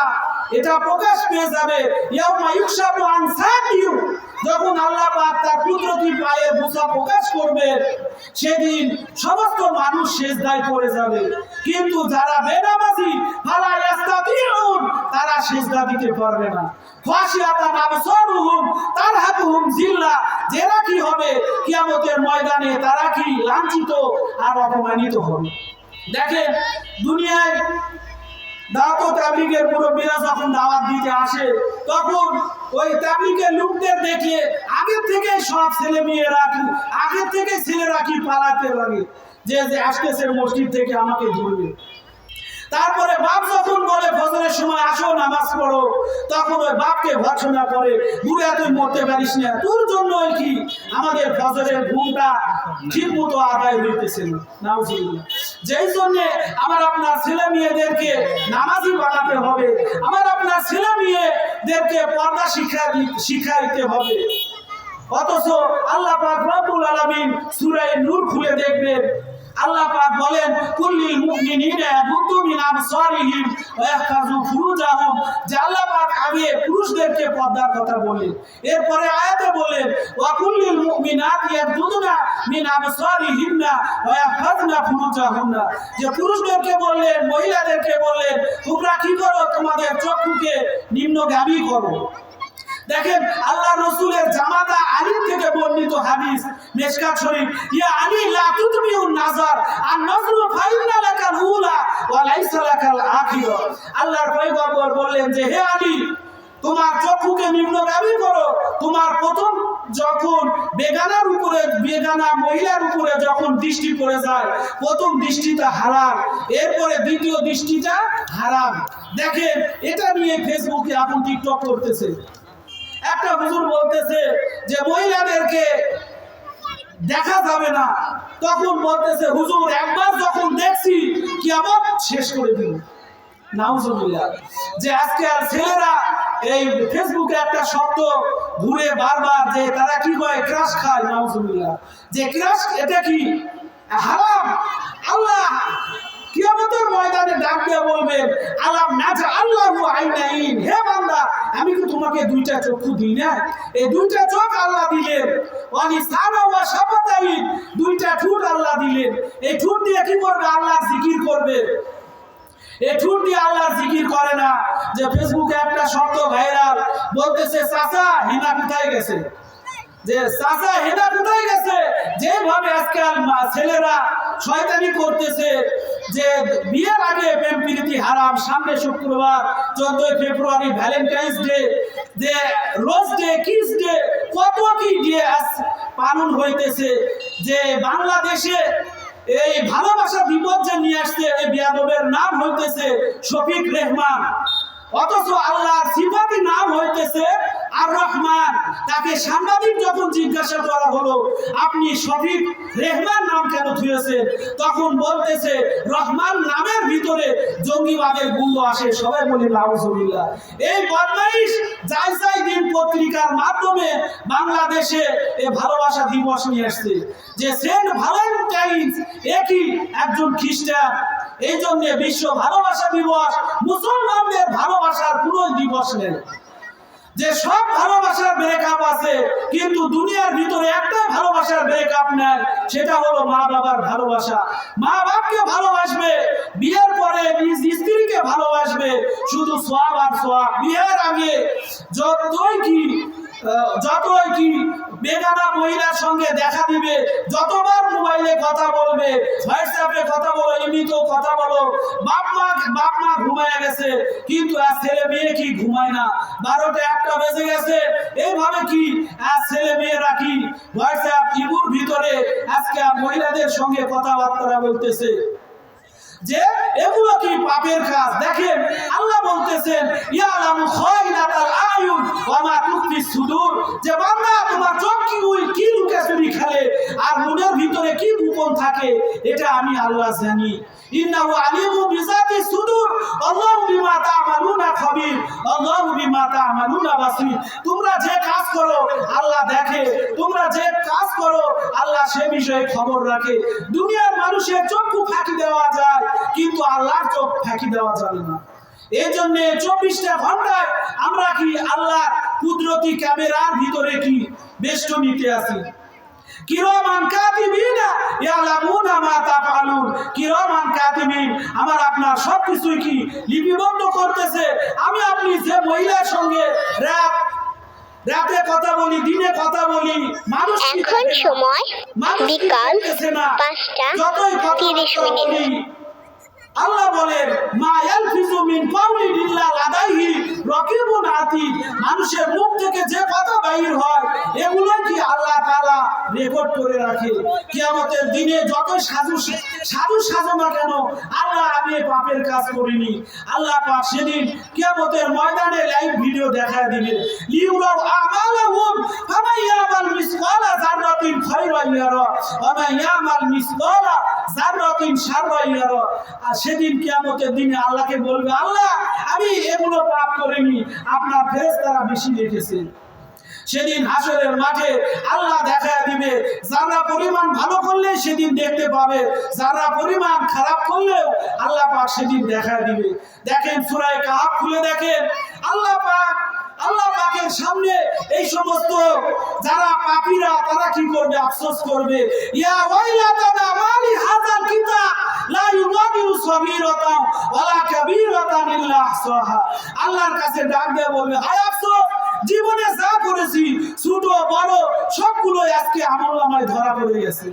এটা প্রকাশ পেয়ে যাবে, ইয়াউমা ইউকশাফু আন সাকিউ, যখন আল্লাহ পাক তার কুদরতি পায়ের গুছা প্রকাশ করবে, সেদিন সমস্ত মানুষ সিজদায় পড়ে যাবে, কিন্তু যারা বেনামাজি ফালা ইস্তাতিউন, তারা সিজদা দিতে পারবে না। খাশিয়াতান আবসারুহুম তারহাকুহুম জিল্লাহ, যারা কি হবে কিয়ামতের ময়দানে তারা কি লাঞ্ছিত আর অপমানিত হবে। দেখেন দুনিয়ায় দাওয়াত তাবলীগের মুরব্বীরা যখন দাওয়াত দিতে আসে, তখন ওই তাবলীগের লোকদের দেখে আগে থেকে সব ছেলে মেয়েরা কি আগে থেকে ছেলেরা কি পালাতে লাগে, যে যে আসতেছে মসজিদ থেকে আমাকে ধরবে। তারপরে বাপ যখন বলে ফজরের সময় আসো নামাজ পড়ো, তখন ওই বাপকে ভর্ৎসনা করে, বুড়া তুই মরতে পারিস না, তোর জন্য কি আমাদের ফজরের ঘুমটা ঠিক মতো আদায় হইতেছে না। নাউজুবিল্লাহ। যেই জন্য আমার আপনার ছেলে মেয়েদেরকে নামাজি বানাতে হবে, আমার আপনার ছেলে মেয়েদেরকে পর্দা শিক্ষা দিতে হবে। অথচ আল্লাহ পাক রব্বুল আলামিন সূরা নূর খুলে দেখবেন, আল্লাহ পাক বলেন কুল্লিল মুমিনিনা ইয়াগুদ্দু মিন আবসারিহিম ওয়া ইয়াহফাযু ফুরুজাহুম, যে আল্লাহ পাক আগে পুরুষদেরকে পর্দার কথা বলেন, এরপরে আয়াতে বলেন ওয়া কুল্লিল মুমিনাতি ইয়াগুদ্দুনা মিন আবসারিহিন্না ওয়া ইয়াহফাযনা ফুরুজাহুন্না, যে পুরুষদেরকে বললেন, মহিলাদেরকে বললেন তোমরা কি করো, তোমাদের চক্ষুকে নিম্নগামী করো। দেখেন আল্লাহ রাসূলের জামাতা আলী থেকে বর্ণিত হাদিস মিশকাত শরীফ, ইয়া আলী লা তুতমিউন নাজার আন নাজরু ফাইন্না লাকাল উলা ওয়া লাইসা লাকাল আখিরা। আল্লাহর পয়গম্বর বললেন যে হে আলী, তোমার চক্ষুকে নিম্নগামী করো, তোমার প্রথম যখন বেগানার উপরে বেগানা মহিলার উপরে যখন দৃষ্টি পড়ে যায়, প্রথম দৃষ্টিটা হারাম, এরপরে দ্বিতীয় দৃষ্টিটা হারাম। দেখেন এটা নিয়ে ফেসবুকে এখন টিকটক করতেছে। একটা হুজুর বলতেছে যে মহিলাদেরকে দেখা যাবে না, তখন বলতেছে হুজুর একবার যখন দেখছি কিয়ামত শেষ করে দিল। নাউজুবিল্লাহ। যে আজকে আর ছেলেরা এই ফেসবুকে একটা শব্দ ঘুরে বারবার যে তারা কি করে ক্রাশ খায়। নাউজুবিল্লাহ। যে ক্রাশ এটা কি হারাম। আল্লাহ কিয়ামতের ময়দানে ডাক দিয়ে বলবেন আলাম নাজা আল্লাহু আইনাইন, হে বান্দা আমি কি তোমাকে দুইটা চক্ষু দিই না? এই দুইটা চোখ আল্লাহ দিলেন, ওয়ালিসানা ওয়া শাফাতাইন, দুইটা ঠোঁট আল্লাহ দিলেন। এই ঠোঁট দিয়ে কি করবে? আল্লাহর জিকির করবে। এই ঠোঁট দিয়ে আল্লাহর জিকির করে না। যে ফেসবুকে একটা শব্দ ভাইরাল বলতেছে চাচা হিনা কোথায় গেছে, যে চাচা হেনা কোথায় গেছে। যেভাবে আজকাল ছেলেরা শয়তানি করতেছে, যে বিয়ের আগে প্রেম প্রীতি হারাম, সামনে শুক্রবার 14 ফেব্রুয়ারি ভ্যালেন্টাইন্স ডে, যে রোজ ডে, কিস ডে, কত কি ডে আজ পালন হইতেছে। যে বাংলাদেশে এই ভালোবাসা দিবস যে নিয়ে আসছে, এই বিয়াদবের নাম হইতেছে শফিক রেহমান, অথচ আল্লাহর সিফাতি নাম হইতেছে আর রহমান। তাকে সাংবাদিক যখন জিজ্ঞাসা করা হলো আপনি শফিক রেহমান নাম কেন ধুয়েছেন, তখন বলতেছে রহমান নামের ভিতরে জঙ্গিবাদের গুণ আসে। সবাই বলি নাউজুবিল্লাহ। এই বদমাইশ যাই দিন পত্রিকার মাধ্যমে বাংলাদেশে এই ভালোবাসা দিবস নিয়ে আসছে। যে সেন্ট ভ্যালেন্টাইন্স একই একজন খ্রিস্টান, এই জন্য বিশ্ব ভালোবাসা দিবস মুসলমানদের ভালোবাসার পুরো দিবস নেই। যে সব ভালোবাসার ব্রেকআপ আছে, কিন্তু দুনিয়ার ভিতরে একটা ভালোবাসার ব্রেকআপ নেই, সেটা হলো মা বাবার ভালোবাসা। মা বাপকে ভালোবাসবে, বিয়ের পরে নিজ স্ত্রীকে ভালোবাসবে, শুধু সওয়াব আর সওয়াব। বিয়ের আগে যতই কি বেগানা মহিলার সঙ্গে দেখা দিবে, যতবার মোবাইলে কথা বলবে, হোয়াটসঅ্যাপে কথা বলো, এমনিতেও কথা বলো, বাপ মা ঘুমায় গেছে, কিন্তু আর ছেলে মেয়ে কি ঘুমায় না, 12টা 1টা বেজে গেছে, এইভাবে কি আর ছেলে মেয়েরা কি হোয়াটসঅ্যাপ ইমুর ভিতরে আজকে মহিলাদের সঙ্গে কথাবার্তা বলতেছে। যে এগুলো কি পাপের কাজ। দেখেন আল্লাহ বলতেছেন ইয়ালামু খায়নাতাল আয়ুন ওয়া মা তুখফি সুদূর, যে বান্দা তোমার চোখ কি লুকাচুরি খেলে আর মনের ভিতরে কি গোপন থাকে, এটা আমি আল্লাহ জানি। ইন্নাহু আলিমু বিযাতি সুদূর আল্লাহু বিমা তা'মালুনা খাবীর আল্লাহু বিমা তা'মালুনা বাসীর। তোমরা যে কাজ করো আল্লাহ দেখে, তোমরা যে কাজ করো আল্লাহ সে বিষয়ে খবর রাখে। দুনিয়ার মানুষের চক্ষু ফাঁকি দেওয়া যায়, কিন্তু আল্লাহর চোখ ফাঁকি দেওয়া যাবে না। এই জন্য 24টা ঘন্টায় আমরা কি আল্লাহ কুদরতি ক্যামেরার ভিতরে কি বেষ্টনীতে আছি। কিরামান কাতিবিনা ইয়ালামুনা মা তাফআলুন, কিরামান কাতিবিন আমার আপনার সবকিছুই কি লিপিবদ্ধ করতেছে। আমি আপনি যে মহিলার সঙ্গে রাতে কথা বলি, দিনে কথা বলি, মানুষ এখন সময় বিকাল 5টা 30 মিনিট। আল্লাহ বলেন মা ইয়ালফিজু মিন কাউলিন ইল্লা লাদাইহি রাকিবুন আতীদ, মানুষের মুখ থেকে যে কথা বাইর হয় এগুলো কি আল্লাহ তাআলা রেকর্ড করে রাখে। কিয়ামতের দিনে যত সাজো না কেন আল্লাহ আমি পাপের কাজ করিনি, আল্লাহ পাক সেদিন কিয়ামতের ময়দানে লাইভ ভিডিও দেখায় দিবেন। লিউরাউ আমালাহুম ফামান ইয়ামাল মিসকালা যাররাতিন খায়রান ইয়ারা ওয়া মান ইয়ামাল মিসকালা যাররাতিন শাররান ইয়ারা। সেদিন কিয়ামতের দিনে আল্লাহকে বলবে আল্লাহ আমি এগুলো পাপ করিনি, আপনার ফেরেশতারা বেশি লিখেছে। সেদিন হাসরের মাঠে আল্লাহ দেখায় দিবে, যারা পরিমাণ ভালো করলে সেদিন দেখতে পাবে, যারা পরিমাণ খারাপ করলেও আল্লাহ পাক সেদিন দেখায় দিবে। দেখেন সূরা কাহফ খুলে দেখেন, আল্লাহ পাকের সামনে এই সমস্ত যারা পাপীরা তারা কি করবে, আফসোস করবে। ইয়া ওয়াইলাতানা মালি হাযাল কিতাব লা ইউগাদিরু সাগীরাতান ওয়ালা কাবীরাতান ইল্লা আহসাহা। আল্লাহর কাছে ডাক দিয়ে বলবে হায় আফসোস, জীবনে যা করেছি ছোট বড় সবগুলো আজকে আমলনামায় ধরা পড়ে গেছে।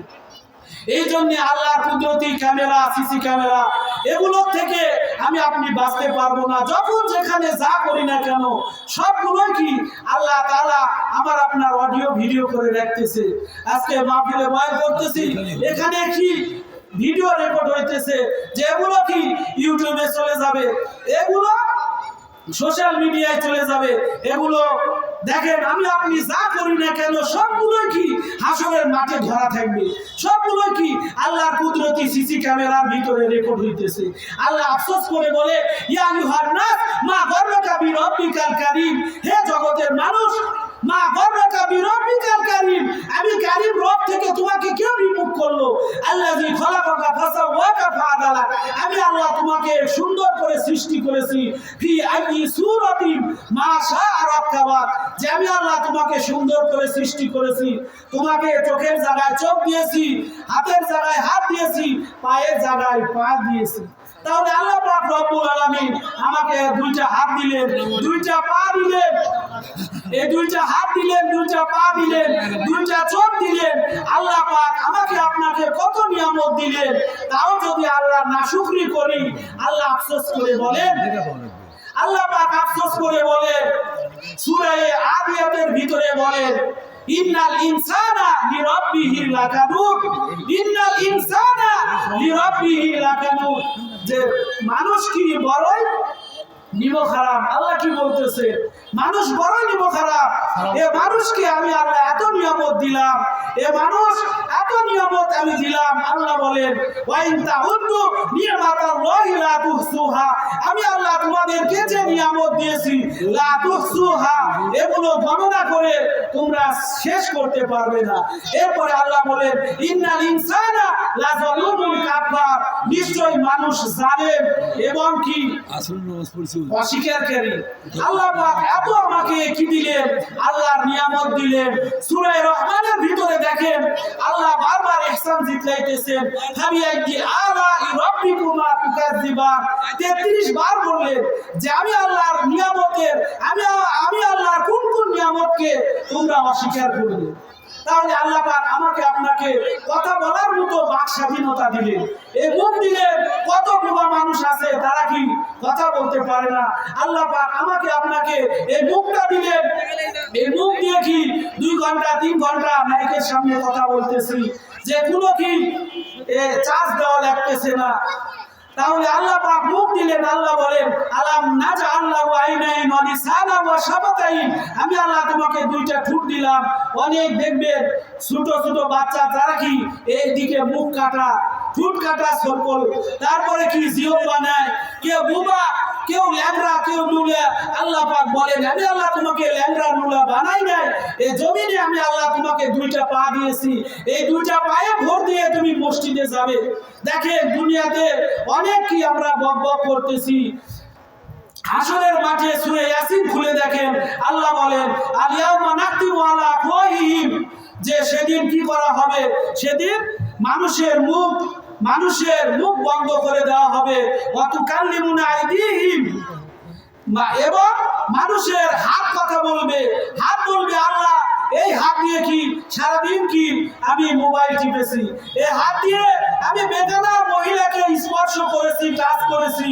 এই জন্য আল্লাহর কুদরতি ক্যামেরা, সিসি ক্যামেরা এগুলোর থেকে আমি আপনি বাঁচতে পারবো না। যখন যেখানে যা করি না কেন সবগুলোই কি আল্লাহ তাআলা আমার আপনার অডিও ভিডিও করে রাখতেছে। আজকে মাহফিলে বয়ান করতেছি, এখানে কি ভিডিও রেকর্ড হইতেছে, যেগুলো কি ইউটিউবে চলে যাবে, এগুলো সোশ্যাল মিডিয়ায় চলে যাবে। এগুলো দেখেন আমি আপনি যা করি না কেন সবগুলোই কি হাসরের মাঠে ধরা থাকবে, সবগুলোই কি আল্লাহর কুদরতি সিসি ক্যামেরার ভিতরে রেকর্ড হইতেছে। আল্লাহ আফসোস করে বলে ইয়া আইয়ুহান নাস মা গররাকা বিরাব্বিকাল কারীম, হে জগতের মানুষ মা গররাকা বিরাব্বিকাল কারীম, আমি কারীম রব থেকে তোমাকে কে বিমুখ করলো। আল্লাযী খলাকাকা ফাসাওয়াকা ফাআদালা, আমি আল্লাহ তোমাকে সুন্দর করে সৃষ্টি করেছি। ফি আইয়ি সূরাতিন মা শাআ রাক্কাবা, যে আমি আল্লাহ তোমাকে সুন্দর করে সৃষ্টি করেছি, তোমাকে চোখের জায়গায় চোখ দিয়েছি, হাতের জায়গায় হাত দিয়েছি, পায়ের জায়গায় পা দিয়েছি। তাহলে আল্লাহ পাক রব্বুল আলামিন আমাকে দুইটা হাত দিলেন, দুইটা পা দিলেন, এই দুইটা হাত দিলেন, দুইটা পা দিলেন, দুইটা চোখ দিলেন। আল্লাহ পাক আমাকে আপনাকে কত নিয়ামত দিলেন, তাও যদি আল্লাহ নাশুকরি করি, আল্লাহ আফসোস করে বলেন, আল্লাহ পাক আফসোস করে বলেন, সূরা আদিয়াতের ভিতরে বলেন, ইন্নাল ইনসানা লিরাব্বিহি লাকানুত, ইন্নাল ইনসানা লিরাব্বিহি লাকানুত, যে মানুষ কি বড়ই নিমো খারাপ। আল্লাহ কি বলতেছে? মানুষ বড়ই নিমো খারাপ। এ মানুষকে আমি আল্লাহ এত নিয়ামত দিলাম, এ মানুষ এত নিয়ামত আমি দিলাম। আল্লাহ বলেন, ওয়া ইন তাউদ্দু নি'মাতাল্লাহি লা তুহসুহা, আমি আল্লাহ তোমাদেরকে যে নিয়ামত দিয়েছি, লা তুহসুহা, এগুলো গণনা করে তোমরা শেষ করতে পারবে না। এরপরে আল্লাহ বলেন, ইন্নাল ইনসানা লাযালুমুন কাফার, নিশ্চয়ই মানুষ জালেম এবং কি অস্বীকারী। আল্লাহ পাক এত আমাকে কি দিলেন, আল্লাহর নিয়ামত দিলেন। সূরা রহমানের ভিতরে দেখেন আল্লাহ বারবার ইহসান জিতলাইতেছেন, ফাবিআইয়ি আলাই রাব্বিকুমা তুকাজ্জিবান, 33 বার বললেন যে আমি আল্লাহর নিয়ামতের, আমি আল্লাহর কোন কোন নিয়ামতকে তোমরা অস্বীকার করলে। তাহলে আল্লাহ পাক আমাকে আপনাকে কথা বলার মতো বাক স্বাধীনতা দিলেন, এই মুখ দিলেন। কত বোবা মানুষ আছে তারা কি কথা বলতে পারে না। আল্লাহ পাক আমাকে আপনাকে এই মুখটা দিলেন, এই মুখ দিয়ে কি 2 ঘন্টা 3 ঘন্টা মাইকের সামনে কথা বলতেছি, যে কোনো কি চার্জ দেওয়া লাগতেছে না। তাহলে আল্লাহ পাক মুখ দিলেন। আল্লাহ বলেন, আলাম নাজআল লাহু আইনাইন ওয়া লিসানান ওয়া শাফাতাইন, আমি আল্লাহ তোমাকে 2টা ঠোঁট দিলাম। অনেক দেখবেন ছোট ছোট বাচ্চা তারা কি এইদিকে মুখ কাটা, ঠোঁট কাটা সরকল, তারপরে কি জিও বানায়, কেউ বুবা, কেউ ল্যাংড়া, কেউ নুলা। আল্লাহ পাক বলেন, আমি আল্লাহ তোমাকে ল্যাংড়া নুলা বানাই নাই, এই জমিনে আমি আল্লাহ তোমাকে 2টা পা দিয়েছি, এই 2টা পায়ে ভর দিয়ে তুমি মসজিদে যাবে। দেখেন দুনিয়াতে অনেক কি আমরা বক বক করতেছি। হাসরের মাঠে সূরা ইয়াসিন খুলে দেখেন আল্লাহ বলেন, আল-ইয়াউমা নাখতিমু আলা আফওয়াহিহিম, যে সেদিন কি করা হবে, সেদিন মানুষের মুখ বন্ধ করে দেওয়া হবে। ওয়া তুকাল্লিমুনা আইদিহিম, এবং মানুষের হাত কথা বলবে, হাত বলবে আল্লাহ এই হাত দিয়ে কি সারাদিন কি আমি মোবাইল টিপেছি, এই হাত দিয়ে আমি বেদনা মহিলাকে স্পর্শ করেছি, টাচ করেছি,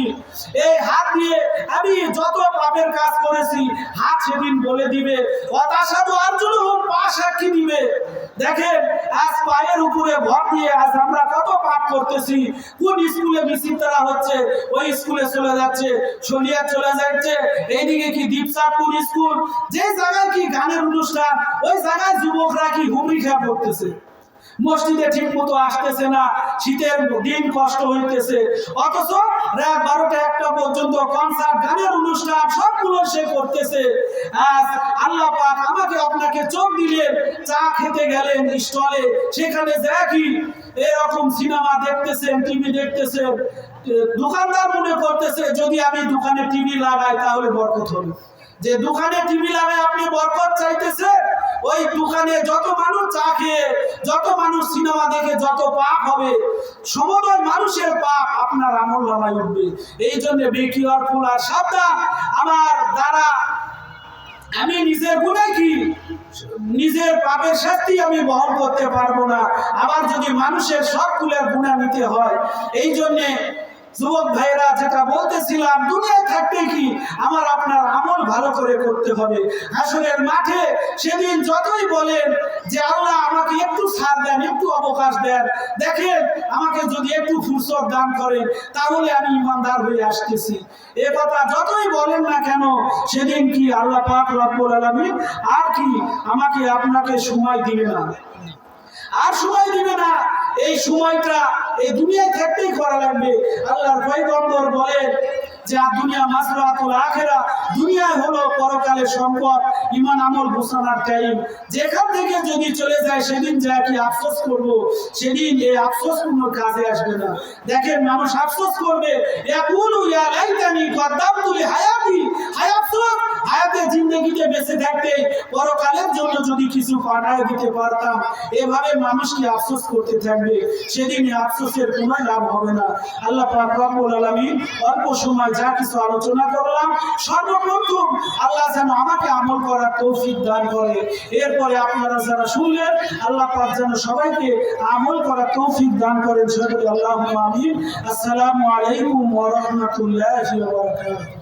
এই হাত দিয়ে আমি যত পাপের কাজ করেছি, হাত সেদিন বলে দিবে। অতাসাদু আরজুলুহুম, পা সাক্ষী দিবে। দেখেন আজ পায়ের উপরে ভর দিয়ে আজ আমরা কত পাপ করতেছি। কোন স্কুলে বিচিত্রা হচ্ছে, ওই স্কুলে চলে যাচ্ছে, শরিয়াত চলে যাচ্ছে, এইদিকে কি দীপচাঁদপুর স্কুল, যে জায়গায় কি গানের অনুষ্ঠান, ওই জায়গায় যুবকরা কি হুমড়ি খেয়ে পড়তেছে। মসজিদে ঠিক মতো আসতেছে না, শীতের দিন কষ্ট হইতেছে, অথচ রাত 12টা 1টা পর্যন্ত কনসার্ট, গানের অনুষ্ঠান সবগুলো সে করতেছে। আজ আল্লাহ পাক আমাকে আপনাকে চোখ দিলেন, চা খেতে গেলেন স্টলে, সেখানে যা কি এরকম সিনেমা দেখতেছেন, টিভি দেখতেছেন, দোকানদার মনে করতেছে যদি আমি দোকানে টিভি লাগাই তাহলে বরকত হবে। যে দোকানে টিভি লাগায় আপনি বরকত চাইতেছেন, ওই দোকানে যত মানুষ চা খেয়ে, যত মানুষ সিনেমা দেখে যত পাপ হবে, সমুদয় মানুষের পাপ আপনার আমল নামায় উঠবে। এই জন্য বি কেয়ারফুল, আর সাবধান। আমার দ্বারা আমি নিজের গুনাহ কি নিজের পাপের শাস্তি আমি বহন করতে পারবো না, আবার যদি মানুষের সবগুলোর গুনাহ নিতে হয়। এই জন্য যুবক ভাইরা যেটা বলতেছিলাম, দুনিয়ায় থাকতে কি আমার আপনার আমল ভালো করে করতে হবে। হাসরের মাঠে সেদিন যতই বলেন যে আল্লাহ আমাকে একটু ছাড় দেন, একটু অবকাশ দেন, দেখেন আমাকে যদি একটু ফুরসত দান করেন তাহলে আমি ইমানদার হয়ে আসতেছি, এ কথা যতই বলেন না কেন, সেদিন কি আল্লাহ পাক রব্বুল আলামিন আর কি আমাকে আপনাকে সময় দিবে না, আর সময় দিবে না। এই সময়টা এই দুনিয়ায় থাকতেই করা লাগবে। আল্লাহর পয়গম্বর বলেন যে দুনিয়া মাসরাতুল আখিরা, দুনিয়ায় হলো পরকালের সম্পদ, ঈমান আমল গোছানোর টাইম। যেখান থেকে যদি চলে যায় সেদিন যা কি আফসোস করব, সেদিন এই আফসোস কোনো কাজে আসবে না। দেখেন মানুষ আফসোস করবে, ইয়াকুলু ইয়া লাইতানি কদ্দামতু লি হায়াতি, হায় আফসোস হায়াতে জিন্দেগিতে বেঁচে থাকতে পরকালের জন্য যদি কিছু পাঠায় দিতে পারতাম। এভাবে মানুষ কি আফসোস করতে থাকবে, সেদিন এই আফসোসের কোনো লাভ হবে না। আল্লাহ পাক রব্বুল আলামিন অল্প সময় যা কিছু আলোচনা করলাম, সর্বপ্রথম আল্লাহ যেন আমাকে আমল করার তৌফিক দান করে। এরপরে আপনারা যারা শুনলেন, আল্লাহ পাক যেন সবাইকে আমল করার তৌফিক দান করেন। সকলে আল্লাহুম্মা আমিন। আসসালামু আলাইকুম ওয়া রাহমাতুল্লাহি ওয়া বারাকাতুহু।